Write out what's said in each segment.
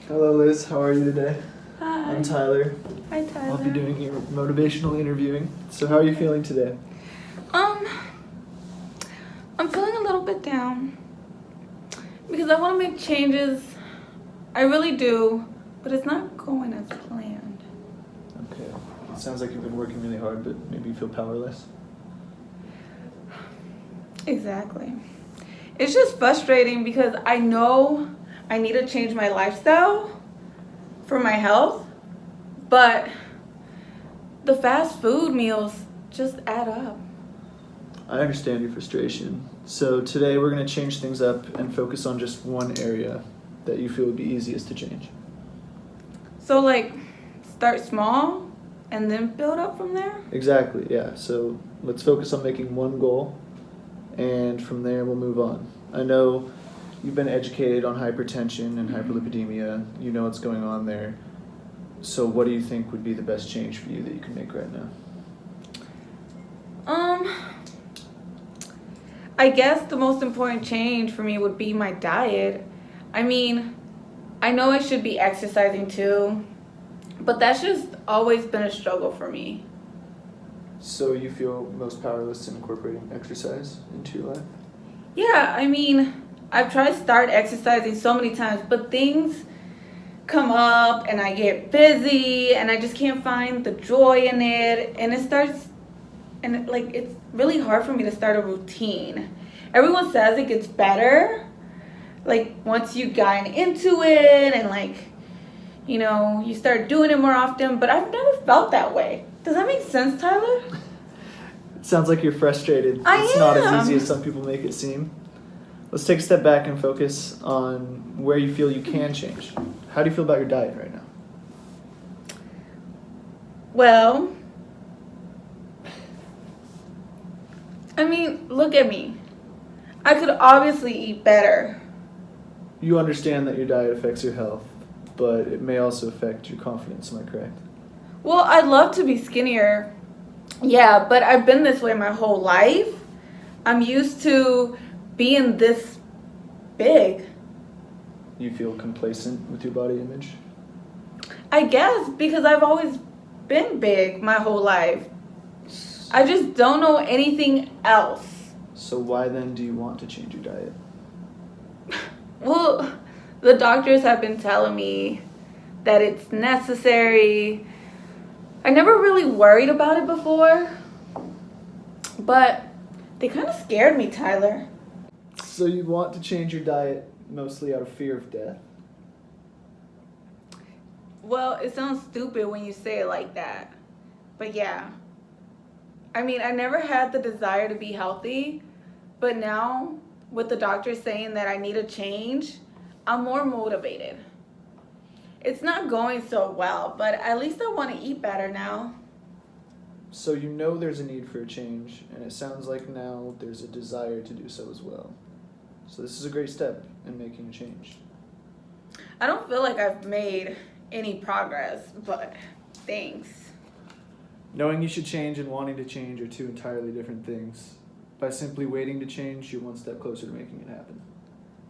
Hello Liz, how are you today? Hi. I'm Tyler. Hi, Tyler. I'll be doing your motivational interviewing. So how are you feeling today? I'm feeling a little bit down because I want to make changes. I really do, but it's not going as planned. Okay. It sounds like you've been working really hard, but maybe you feel powerless. Exactly. It's just frustrating because I know I need to change my lifestyle for my health, but the fast food meals just add up. I understand your frustration. So today we're going to change things up and focus on just one area that you feel would be easiest to change. So, like, start small and then build up from there? Exactly, yeah. So let's focus on making one goal, and from there we'll move on. I know you've been educated on hypertension and hyperlipidemia. You know what's going on there. So what do you think would be the best change for you that you can make right now? I guess the most important change for me would be my diet. I mean, I know I should be exercising too, but that's just always been a struggle for me. So you feel most powerless in incorporating exercise into your life? Yeah, I mean, I've tried to start exercising so many times, but things come up and I get busy and I just can't find the joy in it, and it's really hard for me to start a routine. Everyone says it gets better like once you get into it and you start doing it more often, but I've never felt that way. Does that make sense, Tyler? It sounds like you're frustrated. I It's not as am. easy as some people make it seem. Let's take a step back and focus on where you feel you can change. How do you feel about your diet right now? Well, I mean, look at me. I could obviously eat better. You understand that your diet affects your health, but it may also affect your confidence, am I correct? Well, I'd love to be skinnier. Yeah, but I've been this way my whole life. I'm used to being this big. You feel complacent with your body image? I guess because I've always been big my whole life. I just don't know anything else. So why then do you want to change your diet? Well, the doctors have been telling me that it's necessary. I never really worried about it before, but they kind of scared me, Tyler. So you want to change your diet mostly out of fear of death? Well, it sounds stupid when you say it like that, but yeah. I mean, I never had the desire to be healthy, but now with the doctor saying that I need a change, I'm more motivated. It's not going so well, but at least I want to eat better now. So you know there's a need for a change, and it sounds like now there's a desire to do so as well. So this is a great step in making a change. I don't feel like I've made any progress, but thanks. Knowing you should change and wanting to change are two entirely different things. By simply waiting to change, you're one step closer to making it happen.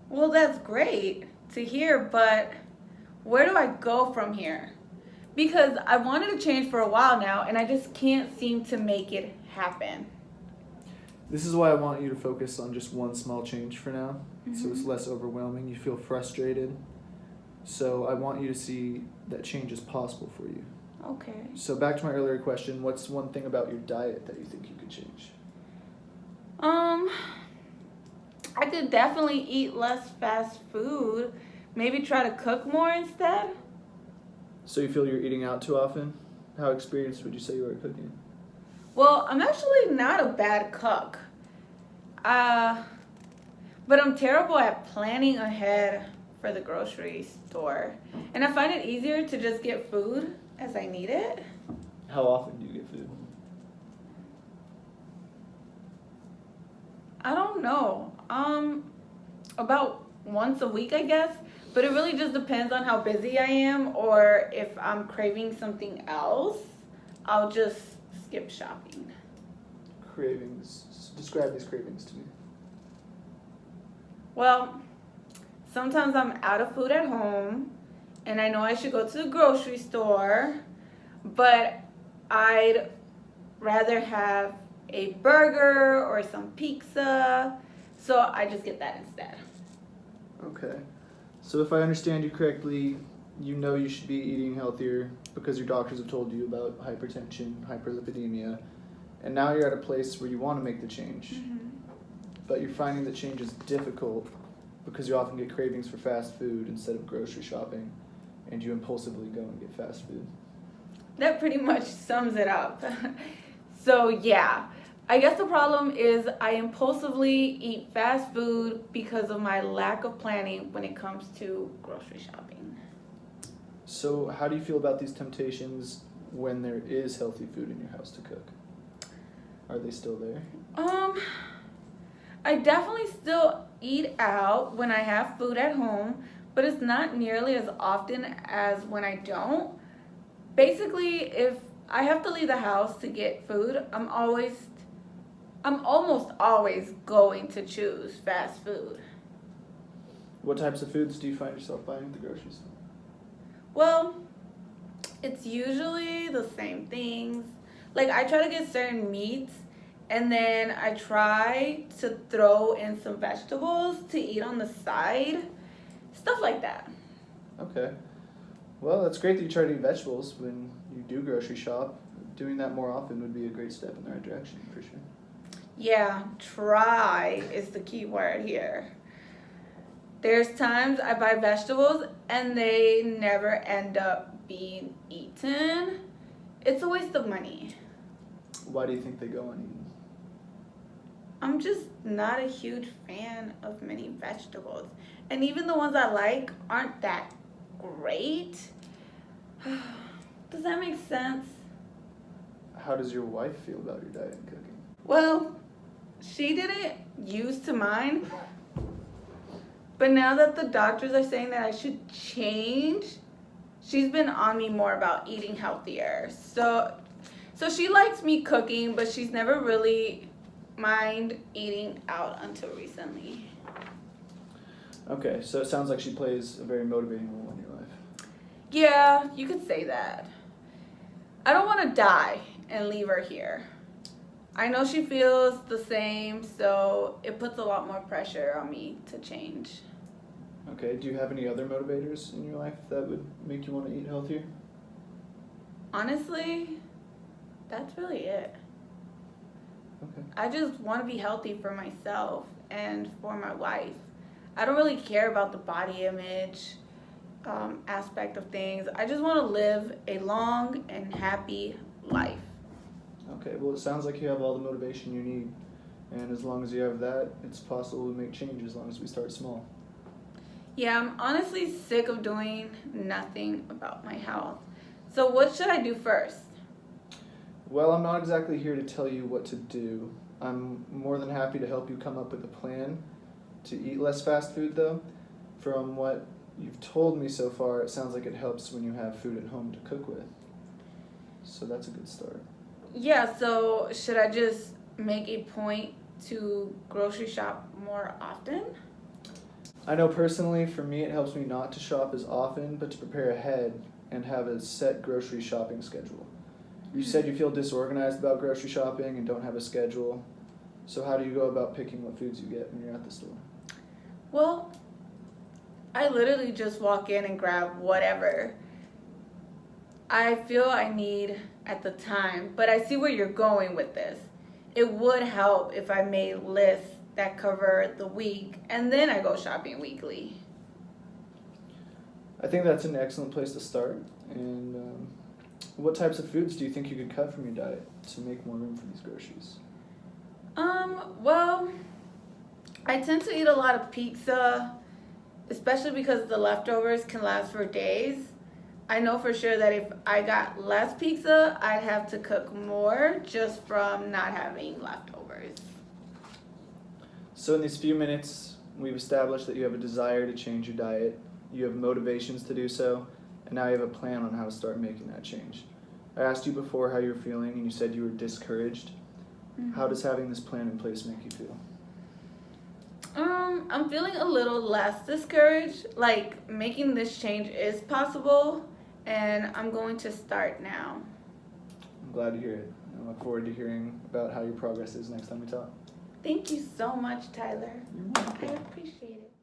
Well, that's great to hear, but where do I go from here? Because I wanted to change for a while now, and I just can't seem to make it happen. This is why I want you to focus on just one small change for now, so it's less overwhelming. You feel frustrated, so I want you to see that change is possible for you. Okay. So back to my earlier question, what's one thing about your diet that you think you could change? I could definitely eat less fast food. Maybe try to cook more instead. So you feel you're eating out too often? How experienced would you say you are at cooking? Well, I'm actually not a bad cook. But I'm terrible at planning ahead for the grocery store. And I find it easier to just get food as I need it. How often do you get food? I don't know. About once a week, I guess. But it really just depends on how busy I am, or if I'm craving something else, I'll just skip shopping. Cravings. Describe these cravings to me. Well, sometimes I'm out of food at home and I know I should go to the grocery store, but I'd rather have a burger or some pizza, so I just get that instead. Okay. So if I understand you correctly, you know you should be eating healthier because your doctors have told you about hypertension, hyperlipidemia, and now you're at a place where you want to make the change, but you're finding that change is difficult because you often get cravings for fast food instead of grocery shopping, and you impulsively go and get fast food. That pretty much sums it up. So yeah, I guess the problem is I impulsively eat fast food because of my lack of planning when it comes to grocery shopping. So how do you feel about these temptations when there is healthy food in your house to cook? Are they still there? I definitely still eat out when I have food at home, but it's not nearly as often as when I don't. Basically, if I have to leave the house to get food, I'm almost always going to choose fast food. What types of foods do you find yourself buying at the grocery store? Well, it's usually the same things. Like, I try to get certain meats, and then I try to throw in some vegetables to eat on the side. Stuff like that. Okay. Well, that's great that you try to eat vegetables when you do grocery shop. Doing that more often would be a great step in the right direction, for sure. Yeah, try is the key word here. There's times I buy vegetables and they never end up being eaten. It's a waste of money. Why do you think they go uneaten? I'm just not a huge fan of many vegetables. And even the ones I like aren't that great. Does that make sense? How does your wife feel about your diet and cooking? Well, she didn't used to mind. But now that the doctors are saying that I should change, she's been on me more about eating healthier. So she likes me cooking, but she's never really mind eating out until recently. Okay, so it sounds like she plays a very motivating role in your life. Yeah, you could say that. I don't want to die and leave her here. I know she feels the same, so it puts a lot more pressure on me to change. Okay, do you have any other motivators in your life that would make you want to eat healthier? Honestly, that's really it. Okay. I just want to be healthy for myself and for my wife. I don't really care about the body image aspect of things. I just want to live a long and happy life. Okay, well, it sounds like you have all the motivation you need. And as long as you have that, it's possible to make change as long as we start small. Yeah, I'm honestly sick of doing nothing about my health. So what should I do first? Well, I'm not exactly here to tell you what to do. I'm more than happy to help you come up with a plan to eat less fast food, though. From what you've told me so far, it sounds like it helps when you have food at home to cook with. So that's a good start. Yeah, so should I just make a point to grocery shop more often? I know personally, for me, it helps me not to shop as often, but to prepare ahead and have a set grocery shopping schedule. You said you feel disorganized about grocery shopping and don't have a schedule. So how do you go about picking what foods you get when you're at the store? Well, I literally just walk in and grab whatever I feel I need at the time, but I see where you're going with this. It would help if I made lists that cover the week and then I go shopping weekly. I think that's an excellent place to start. And what types of foods do you think you could cut from your diet to make more room for these groceries? Well, I tend to eat a lot of pizza, especially because the leftovers can last for days. I know for sure that if I got less pizza, I'd have to cook more just from not having leftovers. So in these few minutes, we've established that you have a desire to change your diet, you have motivations to do so, and now you have a plan on how to start making that change. I asked you before how you were feeling, and you said you were discouraged. Mm-hmm. How does having this plan in place make you feel? I'm feeling a little less discouraged. Like, making this change is possible, and I'm going to start now. I'm glad to hear it. I look forward to hearing about how your progress is next time we talk. Thank you so much, Tyler. You're welcome. I appreciate it.